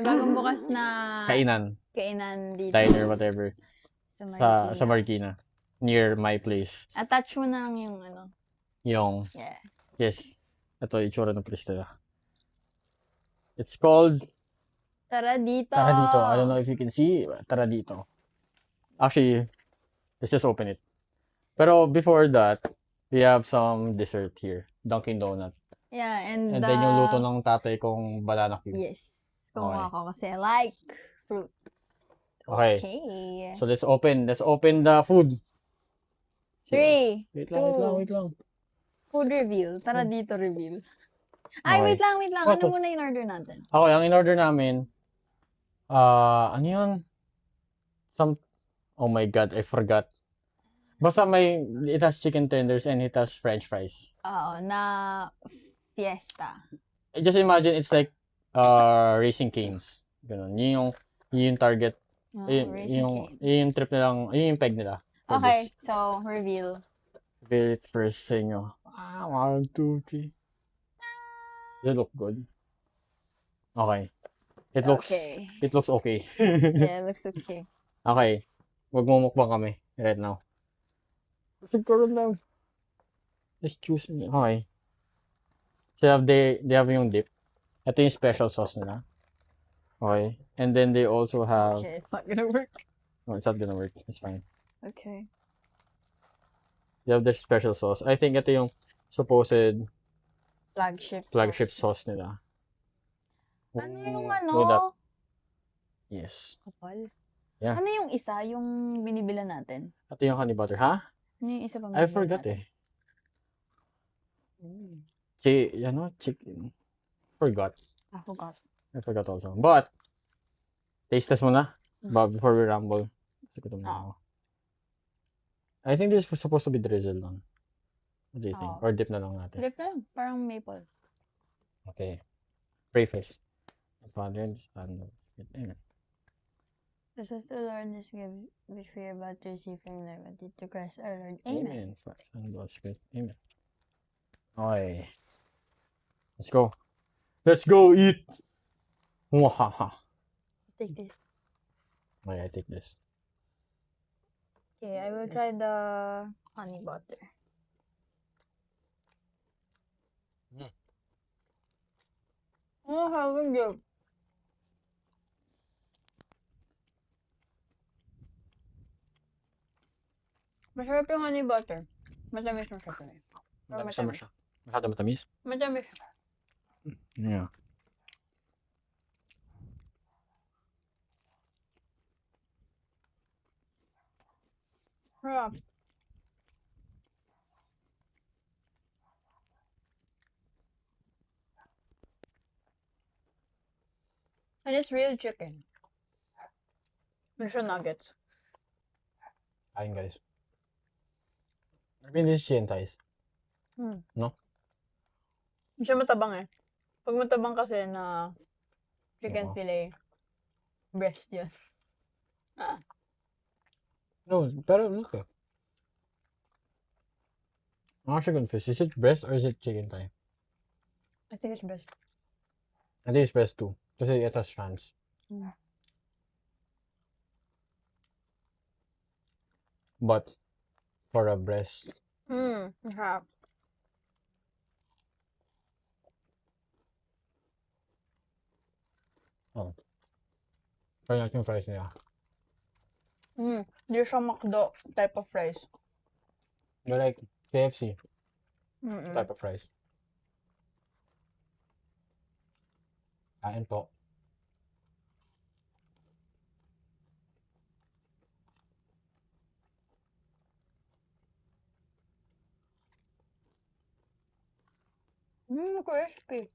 Bagong bukas na Kainan, kainan dito diner, whatever. sa Sa Marikina. Marikina. Near my place. Attach mo na lang yung ano. Yung, Yeah. yes. Ito yung itsura ng place nila. It's called Tara dito. Tara Dito. I don't know if you can see. Tara Dito. Actually, let's just open it. Pero before that, we have some dessert here. Dunkin' Donut. Yeah, and And then yung luto ng tatay kong banana cube. yes. Kumuha Okay. ko kasi I like fruits. Okay. Okay. So let's open the food. 3, Wait 2, lang. food reveal. Tara dito reveal. Ay, Okay. wait lang. What Ano to? muna in order natin? Okay, ang in-order namin, ano yun? Oh my God, I forgot. Basta it has chicken tenders and it has french fries. Oo, na fiesta. Just imagine it's like Racing Canes. Ganun. Yun yung target. Racing Cane's. Yung trip nilang, yun yung peg nila. for Okay, this. so reveal. Reveal it first sa inyo. 1, 2, 3. Does it look good? Okay. It looks Okay. okay. Yeah, looks okay. Okay. Magmumukbang kami right now. Siguro lang. Excuse me. Okay. So they have yung dip. Ito yung special sauce nila. Okay. And then they also have... Okay, it's not gonna work. No, it's not gonna work. It's fine. Okay. They have their special sauce. I think ito yung supposed Flagship sauce nila. Ano yung With that. ano? Yes. Kapal. Yeah. Ano yung isa, yung binibila natin? Ito yung honey butter. Ha? Ano yung isa pang I binibila forgot natin? Chicken. Forgot. I forgot. I forgot also. But, taste test muna. But before we ramble. Gutom na ako. I think this is supposed to be drizzled on. What do you think? Oo. Or dip na lang natin? Dip lang, parang maple. Okay. Pray first. Father and Son. Amen. This is the Lord this gift which we are about to receive from the Lord to Christ our Lord. Amen. Father, Son, and Holy Spirit. Amen. Okay. Let's go. Let's go eat! Mwahaha. Take this. Okay, I take this. Okay, I will try the honey butter. Oh, having good. Masarap yung honey butter. Matamis mo siya. Matamis siya. Masyado matamis? Matamis siya. Yeah. Sarap. And it's real chicken. There's your nuggets. Ayun guys. I mean, this is chicken thighs. No? Hindi siya matabang eh. Pag matabang kasi na chicken Oo. fillet, breast yun. No, pero look. I'm actually confused. Is it breast or is it chicken thigh? I think it's breast. I think it's breast too. Kasi it has strands. But for a breast, Sarap. try natin yung fries nila. Hindi siya McDo type of fries. They're like KFC type of fries. Kain po. Crispy.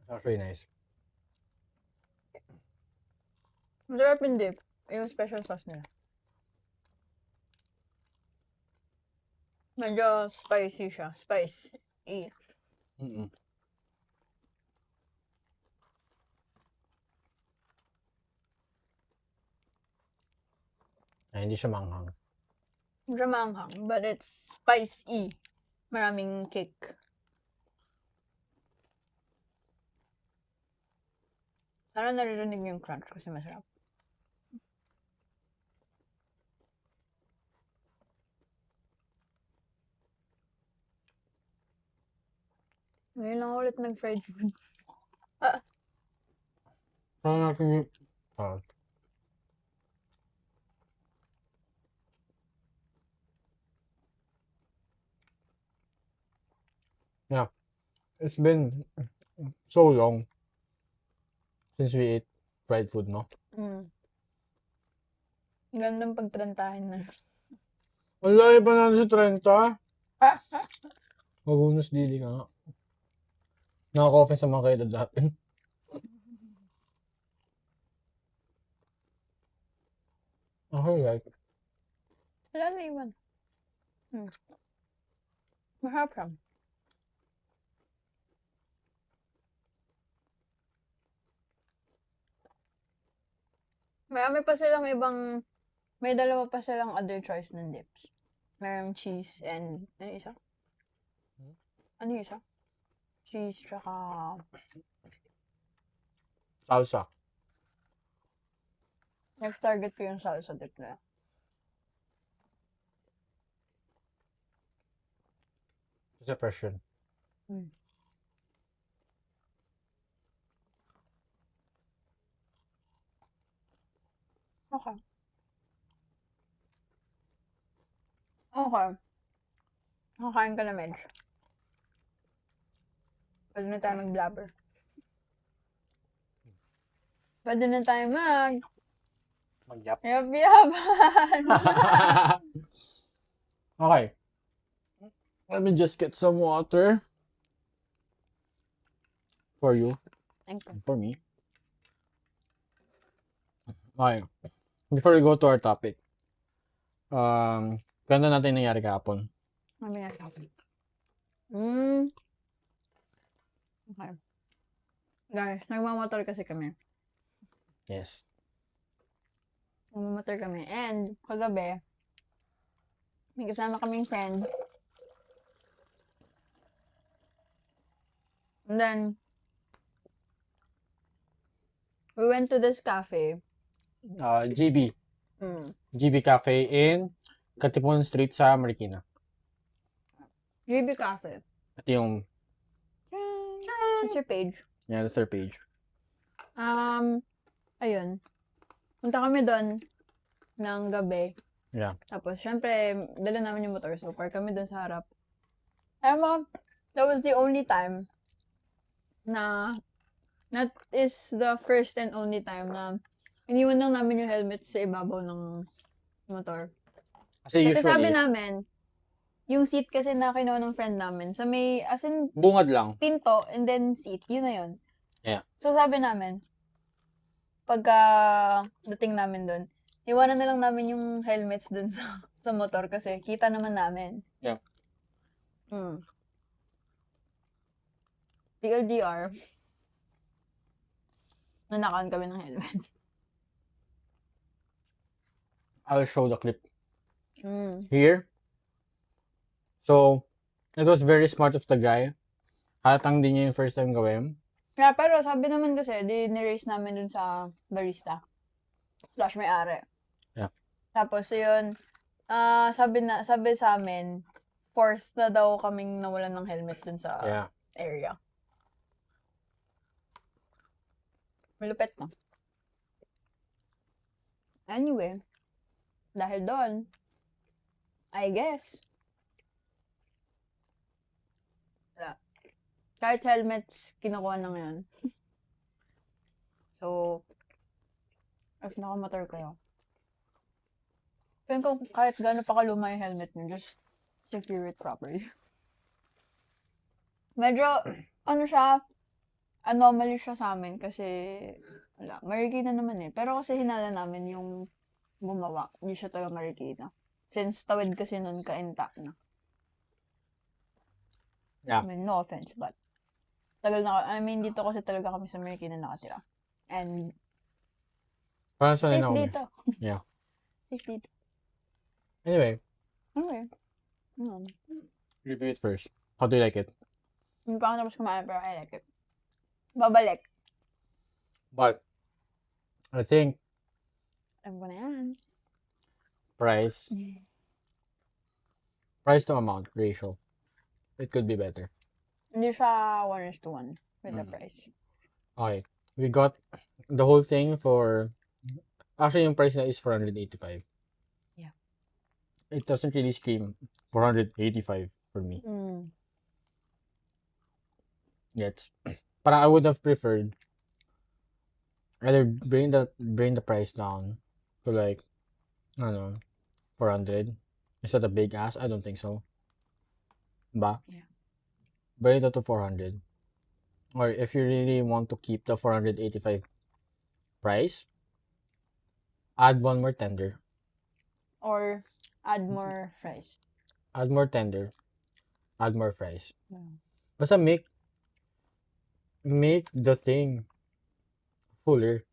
That's really nice. Masarap yung dip. Yung special sauce nila. Medyo spicy siya. Spicy. Ay, hindi siya manghang. Hindi siya maanghang, but it's spicy. Maraming kick. Ano naririnig niyo yung crunch kasi masarap. Ngayon lang ulit nag-fried food. Saan natin yung... Ah, yeah. It's been so long since we ate fried food, no? Gandang pagtrantahin na. Ang layo pa natin sa 30. Magunos dili ka nga. Nakaka-offense sa mga kaedad natin. Okay, like. Wala na iwan. Masarap siya. Marami pa silang ibang, may dalawa pa silang other choice ng dips. Merong cheese and, ano yung isa? Ano yung isa? Cheese tsaka, Salsa. next target ko yung salsa dip na. Kasi fresh yun. Okay. Okay. Nakakain ka na medyo. Pwede na tayo mag-blabber. Pwede na tayo Mag-yap. yab-yaban. Okay. Let me just get some water. For you. Thank you. And for me. Okay. Before we go to our topic. Ganda natin nangyari kahapon. Mamaya sa akin. Okay. Guys, nagmamotor kasi kami. Yes. Nagmamotor kami. And, kagabi, may kasama kaming friend. And then, we went to this cafe. GB. GB Cafe in Katipunan Street sa Marikina. GB Cafe. Ito yung... It's your page. Yeah, that's their page. Ayun. Punta kami doon ng gabi. Yeah. Tapos, syempre, dala namin yung motor. So, park kami doon sa harap. Alam mo, that was the only time na that is the first and only time na iniwan lang namin yung helmet sa ibabaw ng motor. Kasi usually, sabi namin, yung seat kasi na kinuha ng friend namin, sa may, as in, bungad lang. pinto and then seat, yun na yun. Yeah. So sabi namin, pagka dating namin doon, iwanan na lang namin yung helmets dun sa motor kasi kita naman namin. Yeah. TLDR, nanakaan kami ng helmet. I'll show the clip here. So, it was very smart of the guy. Halatang din niya yung first time gawin. Yeah, pero sabi naman kasi, ni-race namin dun sa barista. Slash may-ari. Yeah. Tapos yun, sabi sa amin, fourth na daw kaming nawalan ng helmet dun sa area. Malupit no? Anyway, dahil doon, I guess, kahit helmets, kinukuha na ngayon. So, if nakamotor kayo, kung kahit gano'n pa kaluma yung helmet nyo, just secure it properly. Medyo, anomaly siya sa amin kasi, wala, Marikina naman eh. Pero kasi hinala namin yung gumawa, hindi siya taga Marikina. Since tawid kasi nun ka-inta na. Yeah. I mean, no offense, but dito kasi talaga kami sa Marikina nakatira. And, parang sanay na safe kami. dito. Yeah. Safe dito. Anyway, Okay. review it first. How do you like it? Hindi pa ako tapos kumain, pero I like it. Babalik. But, I think Alam ko na yan. price to amount ratio, it could be better. Hindi siya 1:1 with the Mm. price. Okay. We got the whole thing for, actually yung price na is 485. Yeah. It doesn't really scream 485 for me. Yes. Parang I would have preferred either bring the price down to like, I don't know, 400. Is that a big ask? I don't think so. Ba? Yeah. Bring it to 400. Or if you really want to keep the 485 price, add one more tender. Or add more fries. Add more tender. Add more fries. Mm. Basta make the thing fuller.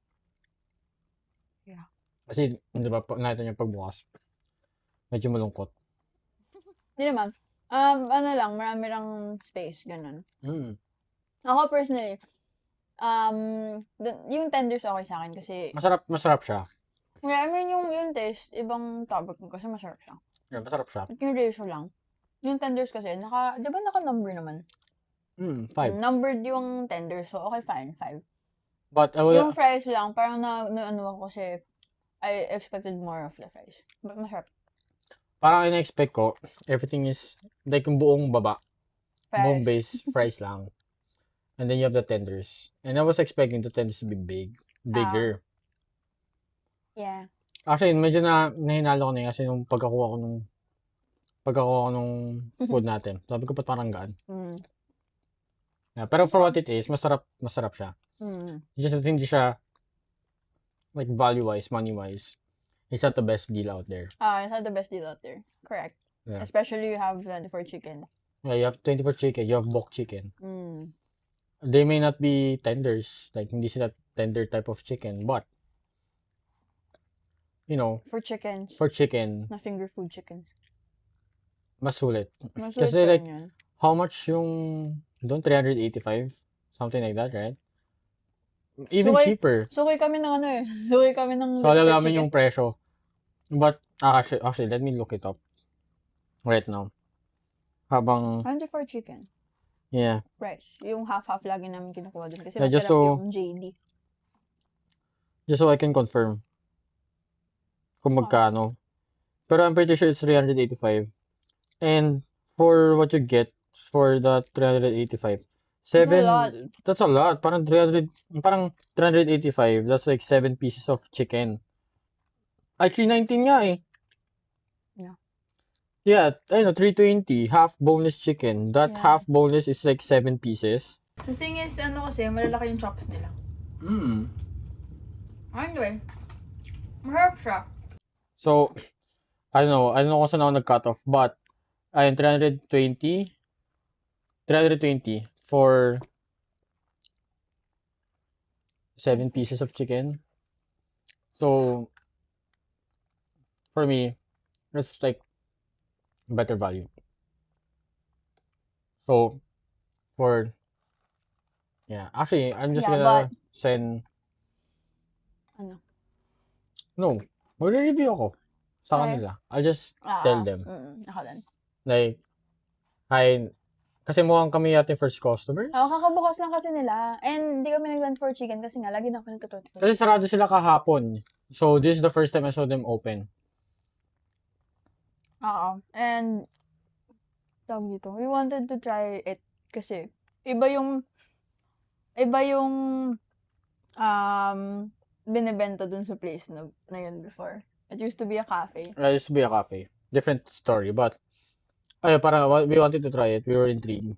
Yeah. Kasi, di ba, natin yung pagbukas, medyo malungkot. Hindi naman. Ano lang, marami lang space, ganun. Ako personally, yung tenders okay sa akin kasi, Masarap siya. yeah, I mean, yung taste, ibang topic mo kasi masarap siya. Yeah, masarap siya. At yung ratio lang. Yung tenders kasi, di ba naka-number naman? 5. Numbered yung tenders, so okay, fine, 5. But I will, Yung fries lang, parang ano ako kasi, I expected more of the fries. But masarap. parang ina-expect ko, everything is, like yung buong baba, buong Fries. base, fries lang. And then you have the tenders. And I was expecting the tenders to be bigger. Yeah. Actually, medyo nahinalo ko na yun kasi nung pagkakuha ko nung food natin. Sabi ko, parang gaan. Yeah, pero for what it is, masarap siya. Just that hindi siya, like, value-wise, money-wise, it's not the best deal out there. It's not the best deal out there. Correct. Yeah. Especially you have 24 chicken. Yeah, you have 24 chicken, you have bok chicken. Mm. They may not be tenders, like, hindi sila tender type of chicken, but, you know, For chickens. for chicken, Na finger food chickens. mas sulit. Masulit Kasi pa like, rin yun. how much yung doon? 385? Something like that, right? Even Okay. cheaper. Suki kami ng ano eh. Suki kami ng So, alam fried namin chicken. yung presyo. But, actually, let me look it up right now. Habang, 24 chicken. yeah. Rice. Yung half-half lagi namin kinukuha din. Kasi Yeah, just masarap so- yung JD. Just so I can confirm kung magkano. Pero I'm pretty sure it's 385. And for what you get for the 385, that's a lot. Parang 385, that's like 7 pieces of chicken. Ay, 319 nga eh. Yeah. Yeah, I know, 320, half boneless chicken. That Yeah. half boneless is like 7 pieces. The thing is, ano kasi, malalaki yung chops nila. Anyway, masarap siya. So, I don't know kung saan ako nag-cut off, but, ayun, 320 for 7 pieces of chicken. So, for me, that's like better value. So, actually, I'm just Yeah, gonna send, Ano? no, magre-review ako sa Okay. kanila. I'll just tell them. Ako din. Like, kasi mukhang kami yating first customers. Kakabukas lang kasi nila. And hindi kami nag-land for chicken kasi nga, lagi na ako nagtutuwa. Kasi sarado sila kahapon. So, this is the first time I saw them open. And, tawag dito, we wanted to try it kasi iba yung binibenta dun sa place na yun before. It used to be a cafe. It used to be a cafe. Different story, but parang we wanted to try it. We were intrigued.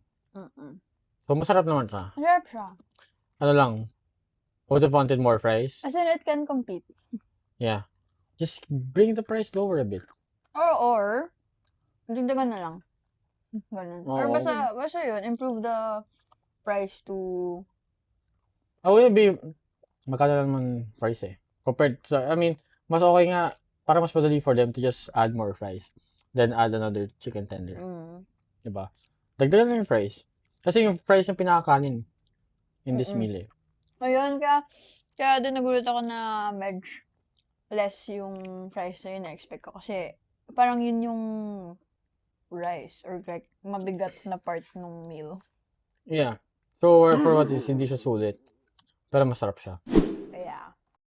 So, masarap naman siya. Masarap siya. Ano lang, would have wanted more fries. As in, it can compete. Yeah. Just bring the price lower a bit. Or dagdagan na lang. Ganun. Or Oo. basta yun, improve the price to... Will be, magkano naman fries eh. Compared sa, I mean, mas okay nga, para mas madali for them to just add more fries then add another chicken tender. Diba? Dagdagan na yung fries. Kasi yung fries yung pinakakanin in this meal eh. Ayun, kaya Kaya din nagulat ako na medj less yung fries na yun na-expect ko. Kasi parang yun yung rice or like mabigat na part ng meal. Yeah. So, for what is, hindi siya sulit. Pero masarap siya.